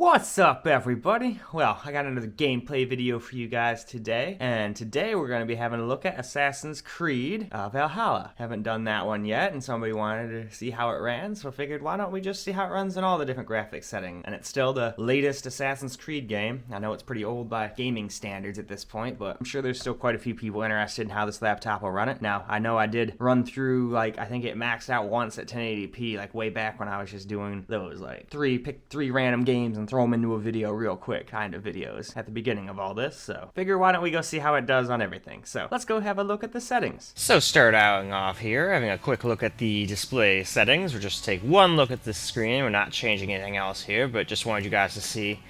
What's up, everybody? Well, I got another gameplay video for you guys today, and today we're going to be having a look at Assassin's Creed Valhalla. Haven't done that one yet, and somebody wanted to see how it ran, so I figured why don't we just see how it runs in all the different graphics settings. And it's still the latest Assassin's Creed game. I know it's pretty old by gaming standards at this point, but I'm sure there's still quite a few people interested in how this laptop will run it. Now, I know I did run through, I think it maxed out once at 1080p, way back when I was just doing those, pick three random games and throw them into a video real quick kind of videos at the beginning of all this. So figure why don't we go see how it does on everything. So let's go have a look at the settings. So starting off here, having a quick look at the display settings. We'll just take one look at the screen. We're not changing anything else here, but just wanted you guys to see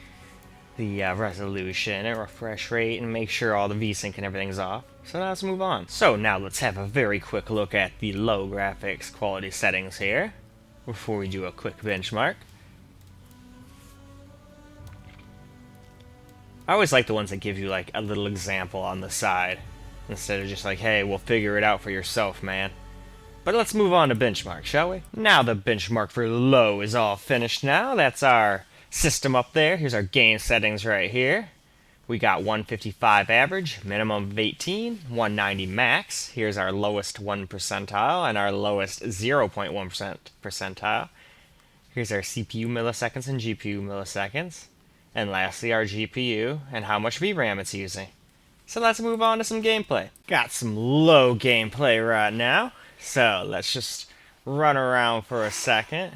the resolution and refresh rate and make sure all the VSync and everything's off. So now let's move on. So now let's have a very quick look at the low graphics quality settings here before we do a quick benchmark. I always like the ones that give you a little example on the side instead of just hey, we'll figure it out for yourself, man. But let's move on to benchmark, shall we? Now the benchmark for low is all finished now. That's our system up there. Here's our game settings right here. We got 155 average, minimum of 18, 190 max. Here's our lowest 1 percentile and our lowest 0.1% percentile. Here's our CPU milliseconds and GPU milliseconds. And lastly, our GPU and how much VRAM it's using. So let's move on to some gameplay. Got some low gameplay right now. So let's just run around for a second.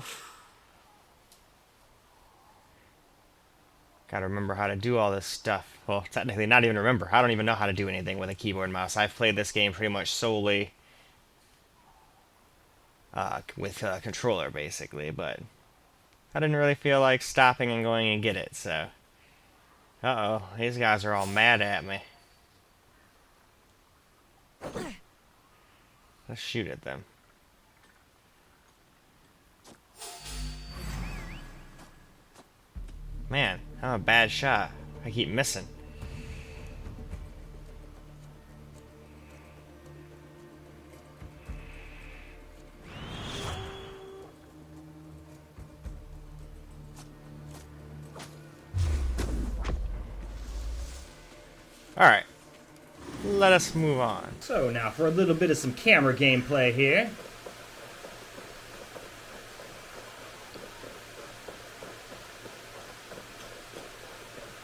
Gotta remember how to do all this stuff. Well, technically not even remember. I don't even know how to do anything with a keyboard and mouse. I've played this game pretty much solely with a controller, basically, but I didn't really feel like stopping and going and get it, so. Uh-oh, these guys are all mad at me. Let's shoot at them. Man, I'm a bad shot. I keep missing. Alright, let us move on. So now for a little bit of some camera gameplay here.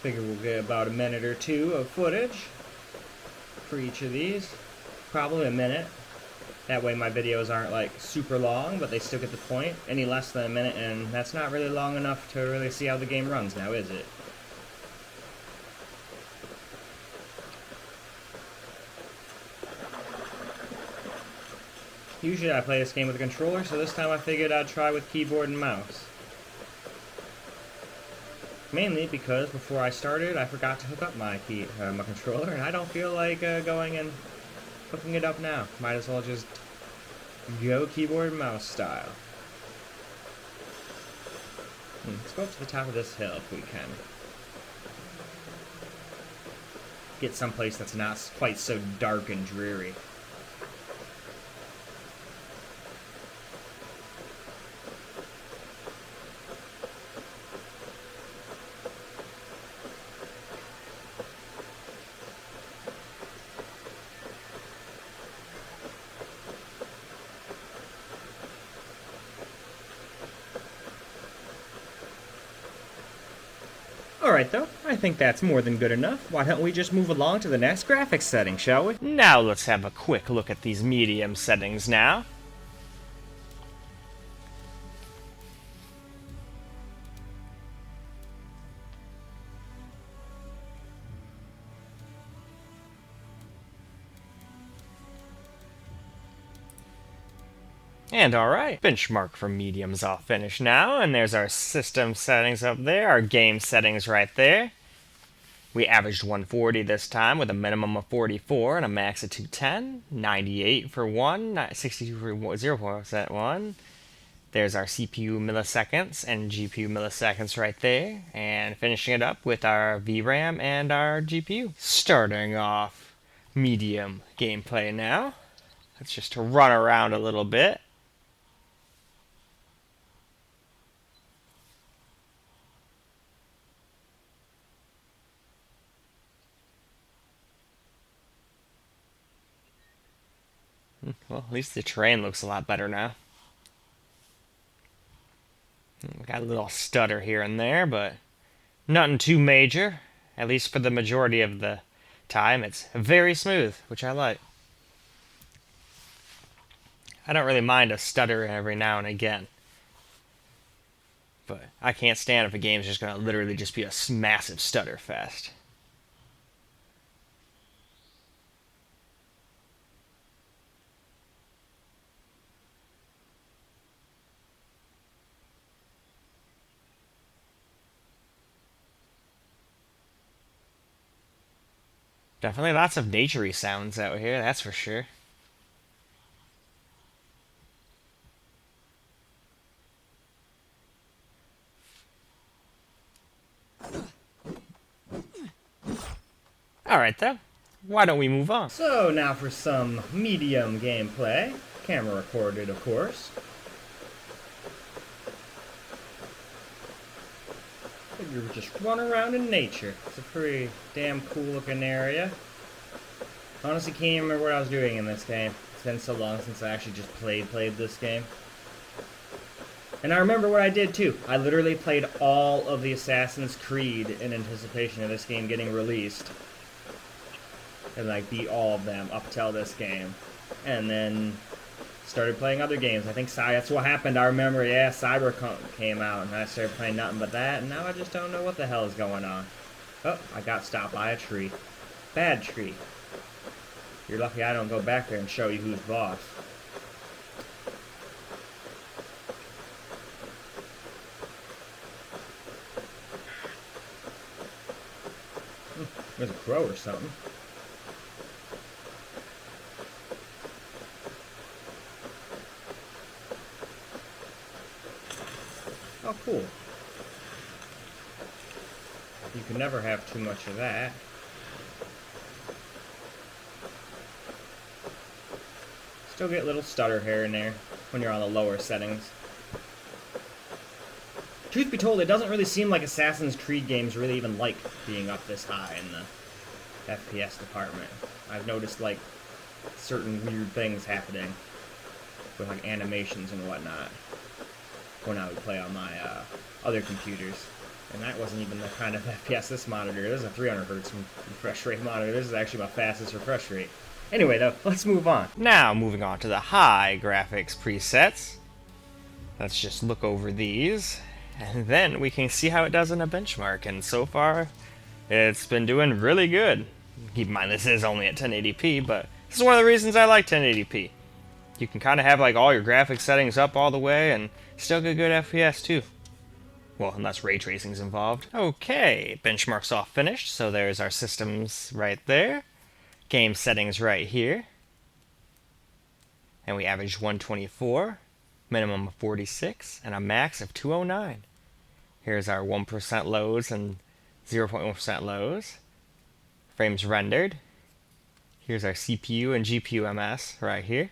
Figure we'll get about a minute or two of footage for each of these. Probably a minute. That way my videos aren't super long, but they still get the point. Any less than a minute, and that's not really long enough to really see how the game runs now, is it? Usually I play this game with a controller, so this time I figured I'd try with keyboard and mouse. Mainly because before I started, I forgot to hook up my controller, and I don't feel like going and hooking it up now. Might as well just go keyboard and mouse style. Let's go up to the top of this hill if we can. Get someplace that's not quite so dark and dreary. Alright though, I think that's more than good enough. Why don't we just move along to the next graphics setting, shall we? Now let's have a quick look at these medium settings now. And alright, benchmark for medium's all finished now, and there's our system settings up there, our game settings right there. We averaged 140 this time with a minimum of 44 and a max of 210, 98 for 1, 62 for 0% 1. There's our CPU milliseconds and GPU milliseconds right there, and finishing it up with our VRAM and our GPU. Starting off medium gameplay now. Let's just run around a little bit. Well, at least the terrain looks a lot better now. We got a little stutter here and there, but nothing too major. At least for the majority of the time, it's very smooth, which I like. I don't really mind a stutter every now and again. But I can't stand if a game's just going to literally just be a massive stutter fest. Definitely lots of naturey sounds out here, that's for sure. Alright though, why don't we move on? So now for some medium gameplay. Camera recorded, of course. Figure we just run around in nature. It's a pretty damn cool looking area. Honestly, can't even remember what I was doing in this game. It's been so long since I actually just played this game. And I remember what I did too. I literally played all of the Assassin's Creed in anticipation of this game getting released. And like beat all of them up till this game. And then started playing other games. I think that's what happened. I remember, yeah, Cyberpunk came out and I started playing nothing but that. And now I just don't know what the hell is going on. Oh, I got stopped by a tree. Bad tree. You're lucky I don't go back there and show you who's boss. There's a crow or something. Oh, cool. You can never have too much of that. Still get a little stutter here and there when you're on the lower settings. Truth be told, it doesn't really seem like Assassin's Creed games really even like being up this high in the FPS department. I've noticed, like, certain weird things happening with, like, animations and whatnot when I would play on my other computers. And that wasn't even the kind of FPS this monitor. This is a 300 hertz refresh rate monitor. This is actually my fastest refresh rate. Anyway, though, let's move on. Now, moving on to the high graphics presets. Let's just look over these, and then we can see how it does in a benchmark. And so far, it's been doing really good. Keep in mind, this is only at 1080p, but this is one of the reasons I like 1080p. You can kind of have like all your graphics settings up all the way, and still get good FPS too. Well, unless ray tracing's involved. Okay, benchmark's all finished, so there's our systems right there. Game settings right here. And we averaged 124, minimum of 46, and a max of 209. Here's our 1% lows and 0.1% lows. Frames rendered. Here's our CPU and GPU MS right here.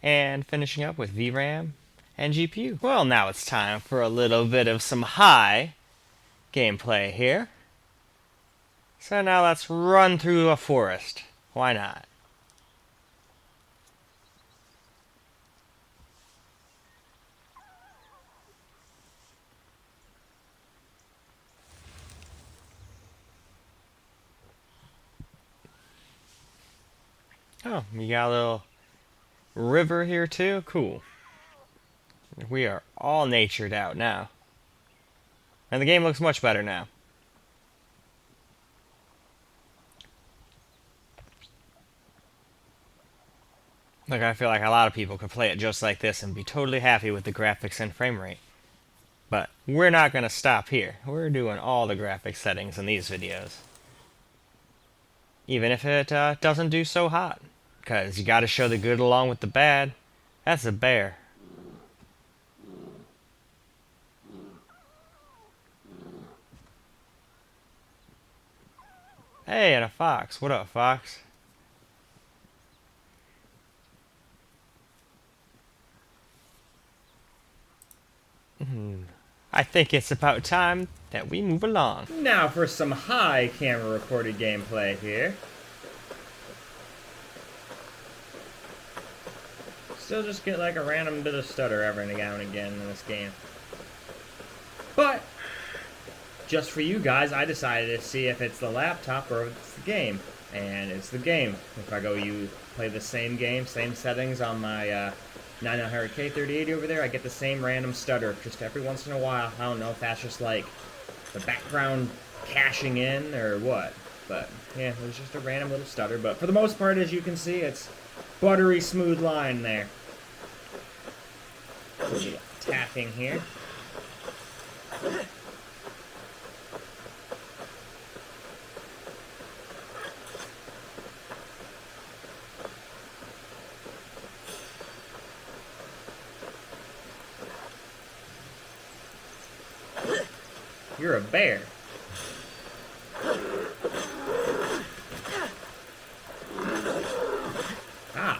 And finishing up with VRAM and GPU. Well, now it's time for a little bit of some high gameplay here. So now let's run through a forest. Why not? Oh, you got a little river here too? Cool. We are all natured out now. And the game looks much better now. Like, I feel like a lot of people could play it just like this and be totally happy with the graphics and frame rate. But we're not going to stop here. We're doing all the graphics settings in these videos. Even if it doesn't do so hot. Because you got to show the good along with the bad. That's a bear. Hey, and a fox. What up, fox? I think it's about time that we move along. Now for some high camera recorded gameplay here. still just get like a random bit of stutter every now and again in this game. But just for you guys, I decided to see if it's the laptop or if it's the game. And it's the game. If I go play the same game, same settings on my 9900K 3080 over there, I get the same random stutter just every once in a while. I don't know if that's just like the background caching in or what. But yeah, it was just a random little stutter. But for the most part, as you can see, it's buttery smooth line there. A little tapping here. You're a bear. Ow.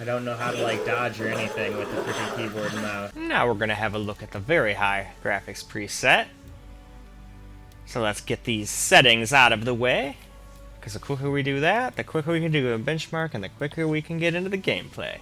I don't know how to like dodge or anything with the freaking keyboard and mouse. Now we're gonna have a look at the very high graphics preset. So let's get these settings out of the way, because the quicker we do that, the quicker we can do a benchmark and the quicker we can get into the gameplay.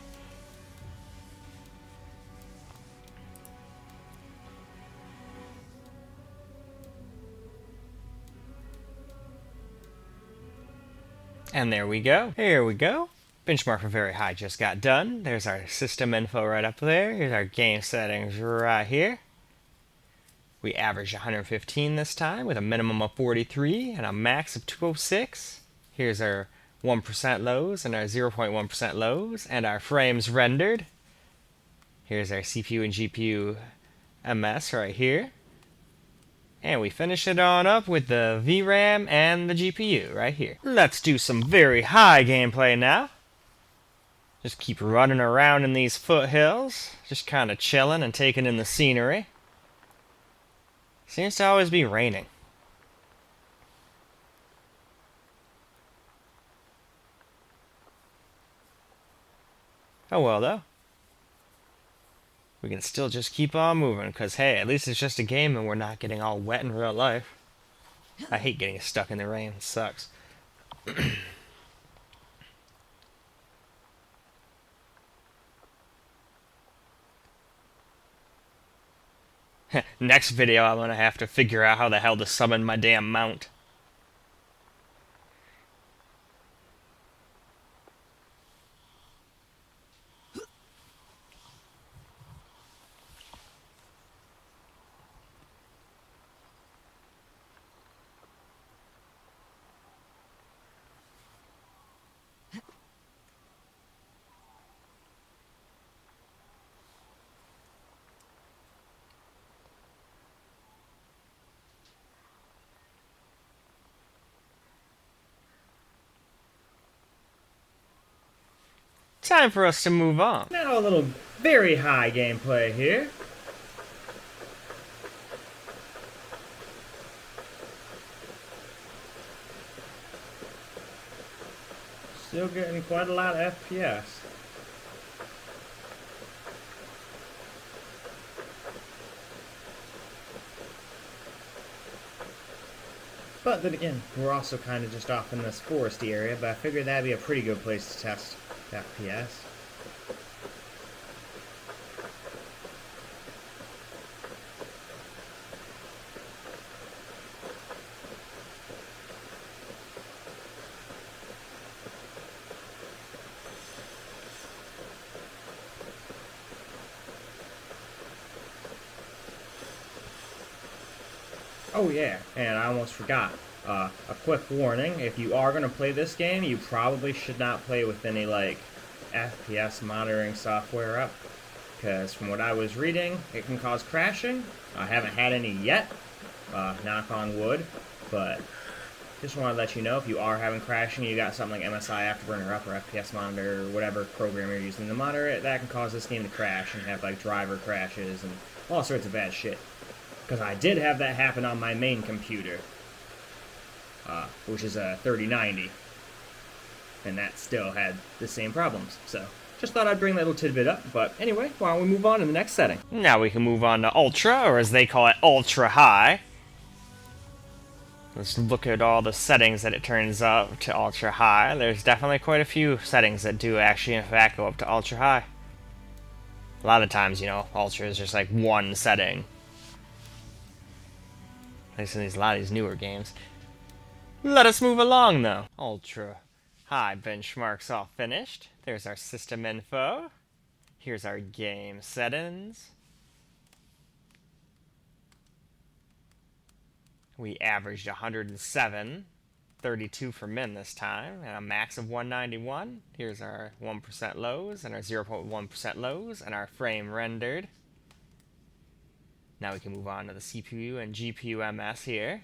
And there we go. Here we go. Benchmark for very high just got done. There's our system info right up there. Here's our game settings right here. We averaged 115 this time with a minimum of 43 and a max of 206. Here's our 1% lows and our 0.1% lows and our frames rendered. Here's our CPU and GPU MS right here. And we finish it on up with the VRAM and the GPU right here. Let's do some very high gameplay now. Just keep running around in these foothills, just kind of chilling and taking in the scenery. Seems to always be raining. Oh well though. We can still just keep on moving, because hey, at least it's just a game and we're not getting all wet in real life. I hate getting stuck in the rain, it sucks. Next video I'm gonna have to figure out how the hell to summon my damn mount. Time for us to move on. Now a little very high gameplay here. Still getting quite a lot of FPS. But then again, we're also kind of just off in this foresty area, but I figured that'd be a pretty good place to test FPS. Oh yeah, and I almost forgot. A quick warning, if you are going to play this game, you probably should not play with any, like, FPS monitoring software up. Because from what I was reading, it can cause crashing. I haven't had any yet, knock on wood, but just want to let you know, if you are having crashing, you got something like MSI Afterburner up or FPS Monitor or whatever program you're using to monitor it, that can cause this game to crash and have, like, driver crashes and all sorts of bad shit. Because I did have that happen on my main computer, which is a 3090, and that still had the same problems. So, just thought I'd bring that little tidbit up. But anyway, why don't we move on to the next setting? Now we can move on to Ultra, or as they call it, Ultra High. Let's look at all the settings that it turns up to ultra high. There's definitely quite a few settings that do actually in fact go up to ultra high. A lot of times, you know, ultra is just like one setting. At least in a lot of these newer games. Let us move along though. Ultra high benchmarks all finished. There's our system info. Here's our game settings. We averaged 107, 32 for min this time, and a max of 191. Here's our 1% lows and our 0.1% lows and our frame rendered. Now we can move on to the CPU and GPU MS here.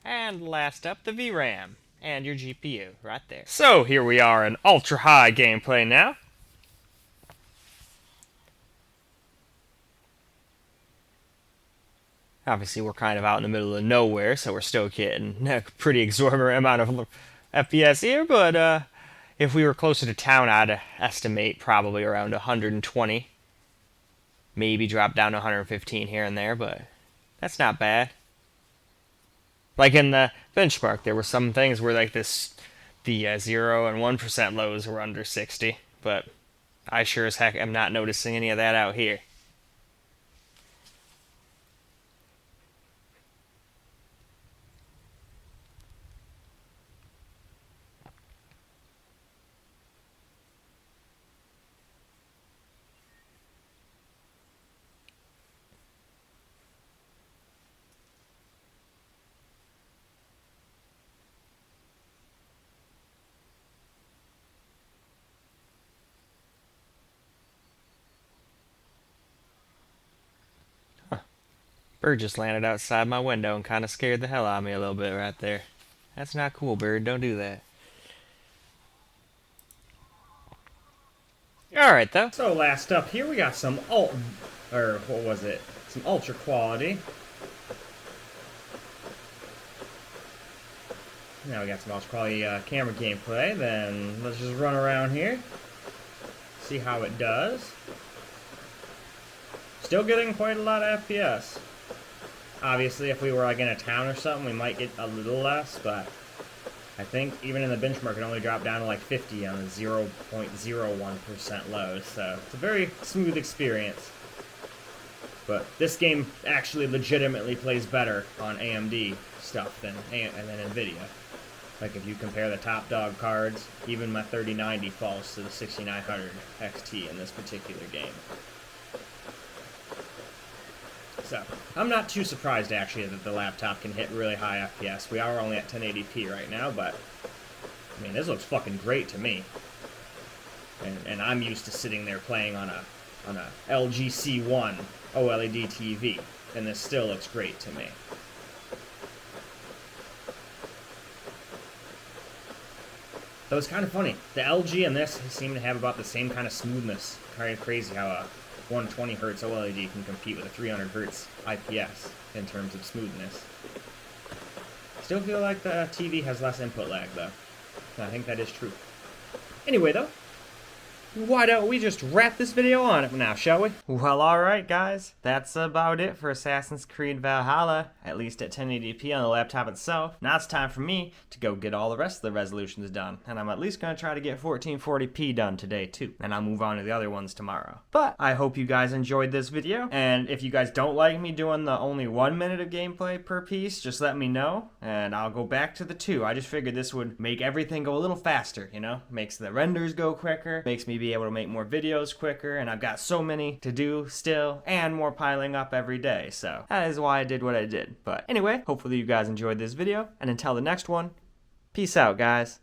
And last up, the VRAM and your GPU right there. So here we are in ultra high gameplay now. Obviously, we're kind of out in the middle of nowhere, so we're still getting a pretty exorbitant amount of FPS here, but if we were closer to town, I'd estimate probably around 120. Maybe drop down to 115 here and there, but that's not bad. Like in the benchmark, there were some things where like the 0 and 1% lows were under 60, but I sure as heck am not noticing any of that out here. Bird just landed outside my window and kind of scared the hell out of me a little bit right there. That's not cool, bird. Don't do that. Alright, though. So last up here, we got some some ultra quality. Now we got some ultra quality camera gameplay. Then let's just run around here, see how it does. Still getting quite a lot of FPS. Obviously, if we were like in a town or something, we might get a little less, but I think even in the benchmark, it only dropped down to like 50 on the 0.01% lows, so it's a very smooth experience. But this game actually legitimately plays better on AMD stuff than NVIDIA. Like if you compare the top dog cards, even my 3090 falls to the 6900 XT in this particular game. So, I'm not too surprised actually that the laptop can hit really high FPS. We are only at 1080p right now, but I mean, this looks fucking great to me. And I'm used to sitting there playing on a LG C1 OLED TV, and this still looks great to me. Though it's kind of funny, the LG and this seem to have about the same kind of smoothness. Kind of crazy how a 120 Hz OLED can compete with a 300 Hz IPS in terms of smoothness. Still feel like the TV has less input lag though. I think that is true. Anyway though, why don't we just wrap this video on up now, shall we? Well, alright guys, that's about it for Assassin's Creed Valhalla, at least at 1080p on the laptop itself. Now it's time for me to go get all the rest of the resolutions done, and I'm at least going to try to get 1440p done today too, and I'll move on to the other ones tomorrow. But I hope you guys enjoyed this video, and if you guys don't like me doing the only 1 minute of gameplay per piece, just let me know, and I'll go back to the 2. I just figured this would make everything go a little faster, you know? Makes the renders go quicker, makes me be able to make more videos quicker, and I've got so many to do still, and more piling up every day, so that is why I did what I did. But anyway, hopefully you guys enjoyed this video, and until the next one, peace out, guys.